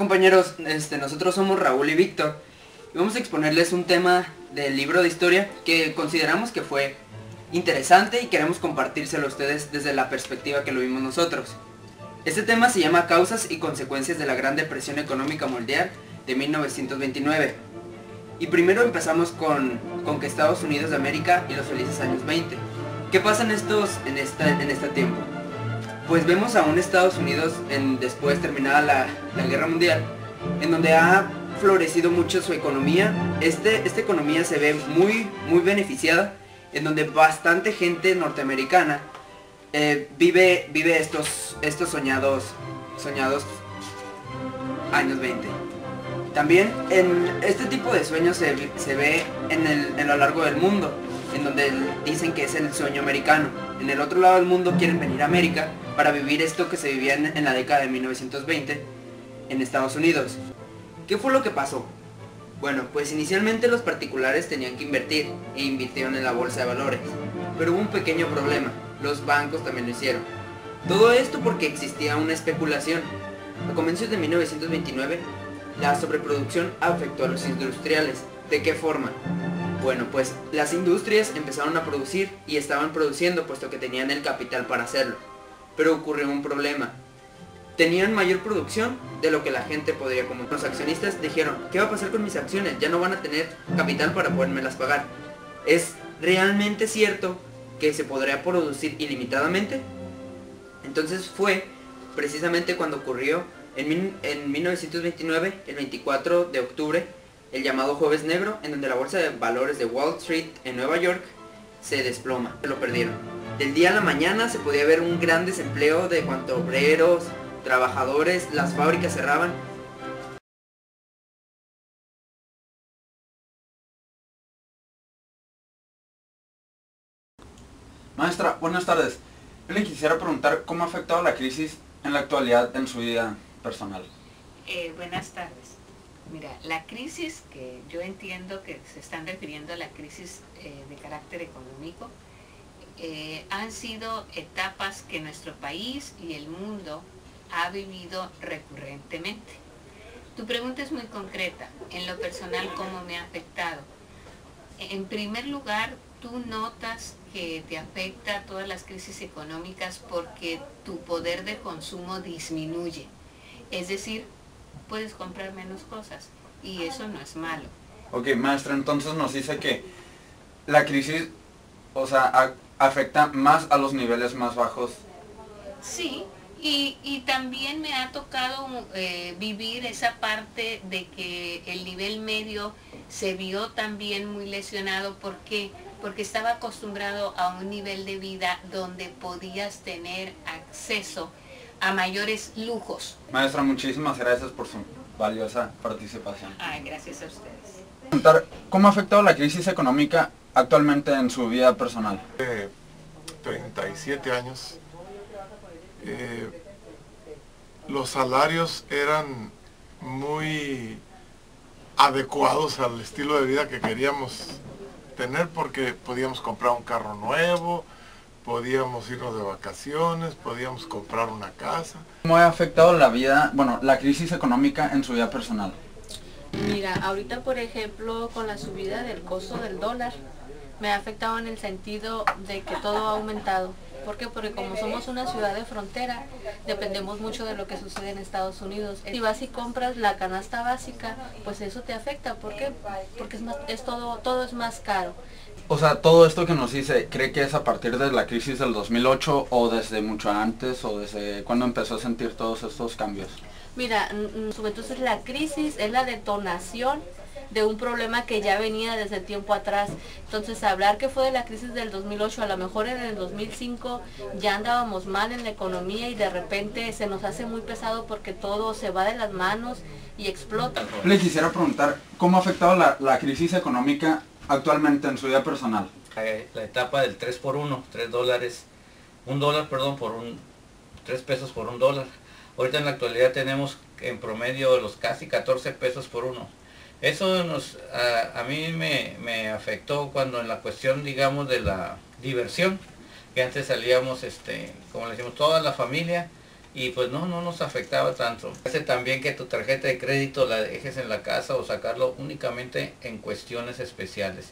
compañeros, nosotros somos Raúl y Víctor y vamos a exponerles un tema del libro de historia que consideramos que fue interesante y queremos compartírselo a ustedes desde la perspectiva que lo vimos nosotros. Este tema se llama Causas y consecuencias de la Gran Depresión Económica Mundial de 1929. Y primero empezamos con que Estados Unidos de América y los felices años 20. ¿Qué pasa en este tiempo? Pues vemos a un Estados Unidos después terminada la Guerra Mundial, en donde ha florecido mucho su economía. Esta economía se ve muy beneficiada, en donde bastante gente norteamericana vive estos soñados años 20. También en este tipo de sueños se ve en lo largo del mundo, en donde dicen que es el sueño americano. En el otro lado del mundo quieren venir a América para vivir esto que se vivía en la década de 1920 en Estados Unidos. ¿Qué fue lo que pasó? Bueno, pues inicialmente los particulares tenían que invertir e invirtieron en la bolsa de valores. Pero hubo un pequeño problema, los bancos también lo hicieron. Todo esto porque existía una especulación. A comienzos de 1929, la sobreproducción afectó a los industriales. ¿De qué forma? Bueno, pues las industrias empezaron a producir y estaban produciendo puesto que tenían el capital para hacerlo. Pero ocurrió un problema. Tenían mayor producción de lo que la gente podría comer. Los accionistas dijeron, ¿qué va a pasar con mis acciones? Ya no van a tener capital para podérmelas pagar. ¿Es realmente cierto que se podría producir ilimitadamente? Entonces fue precisamente cuando ocurrió en 1929, el 24 de octubre, el llamado Jueves Negro, en donde la bolsa de valores de Wall Street en Nueva York se desploma. Se lo perdieron. Del día a la mañana se podía ver un gran desempleo de cuanto obreros, trabajadores, las fábricas cerraban. Maestra, buenas tardes. Yo le quisiera preguntar cómo ha afectado la crisis en la actualidad en su vida personal. Buenas tardes. Mira, la crisis que yo entiendo que se están refiriendo a la crisis de carácter económico, han sido etapas que nuestro país y el mundo ha vivido recurrentemente. Tu pregunta es muy concreta. En lo personal, ¿cómo me ha afectado? En primer lugar, tú notas que te afecta todas las crisis económicas porque tu poder de consumo disminuye. Es decir, puedes comprar menos cosas y eso no es malo. Ok, maestra, entonces nos dice que la crisis, afecta más a los niveles más bajos. Sí, y también me ha tocado vivir esa parte de que el nivel medio se vio también muy lesionado. ¿Por qué? Porque estaba acostumbrado a un nivel de vida donde podías tener acceso a mayores lujos. Maestra, muchísimas gracias por su valiosa participación. Gracias a ustedes. ¿Cómo ha afectado la crisis económica actualmente en su vida personal? 37 años, los salarios eran muy adecuados al estilo de vida que queríamos tener porque podíamos comprar un carro nuevo, podíamos irnos de vacaciones, podíamos comprar una casa. ¿Cómo ha afectado la crisis económica en su vida personal? Mira, ahorita por ejemplo con la subida del costo del dólar, me ha afectado en el sentido de que todo ha aumentado. ¿Por qué? Porque como somos una ciudad de frontera, dependemos mucho de lo que sucede en Estados Unidos. Si vas y compras la canasta básica, pues eso te afecta. ¿Por qué? Porque todo es más caro. O sea, todo esto que nos dice, ¿cree que es a partir de la crisis del 2008 o desde mucho antes o desde cuándo empezó a sentir todos estos cambios? Mira, entonces la crisis es la detonación de un problema que ya venía desde tiempo atrás. Entonces hablar que fue de la crisis del 2008, a lo mejor en el 2005 ya andábamos mal en la economía y de repente se nos hace muy pesado porque todo se va de las manos y explota. Le quisiera preguntar, ¿cómo ha afectado la crisis económica actualmente en su vida personal? La etapa del 3 por 1, 3 dólares, por 3 pesos por $1. Ahorita en la actualidad tenemos en promedio los casi 14 pesos por uno. Eso a mí me afectó cuando en la cuestión, digamos, de la diversión, que antes salíamos, como le decimos, toda la familia y pues no nos afectaba tanto. Hace también que tu tarjeta de crédito la dejes en la casa o sacarlo únicamente en cuestiones especiales.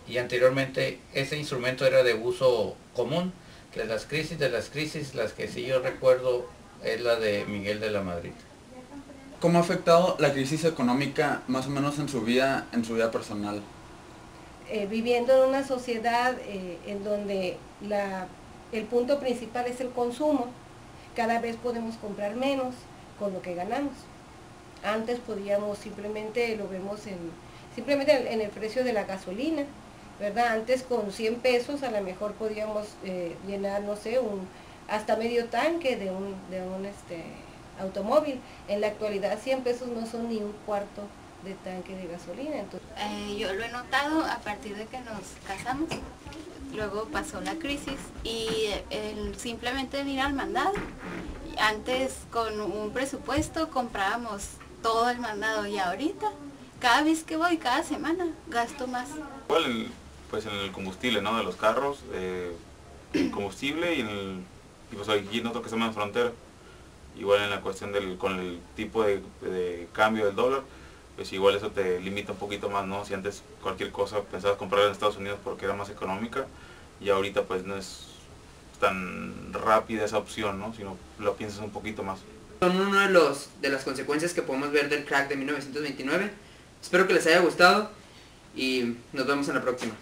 Y anteriormente ese instrumento era de uso común. De las crisis, las que sí yo recuerdo es la de Miguel de la Madrid. ¿Cómo ha afectado la crisis económica más o menos en su vida personal? Viviendo en una sociedad en donde el punto principal es el consumo, cada vez podemos comprar menos con lo que ganamos. Antes podíamos simplemente, lo vemos simplemente en el precio de la gasolina, ¿verdad? Antes con 100 pesos a lo mejor podíamos llenar, no sé, hasta medio tanque de un automóvil. En la actualidad 100 pesos no son ni un cuarto de tanque de gasolina. Entonces, yo lo he notado a partir de que nos casamos. Luego pasó la crisis y simplemente ir al mandado. Antes con un presupuesto comprábamos todo el mandado y ahorita cada vez que voy, cada semana, gasto más. Igual pues en el combustible, ¿no? De los carros, el combustible y pues aquí noto que estamos en frontera. Igual en la cuestión con el tipo de cambio del dólar, pues igual eso te limita un poquito más, ¿no? Si antes cualquier cosa pensabas comprar en Estados Unidos porque era más económica, y ahorita pues no es tan rápida esa opción, ¿no? Sino lo piensas un poquito más. Son uno de las consecuencias que podemos ver del crack de 1929. Espero que les haya gustado y nos vemos en la próxima.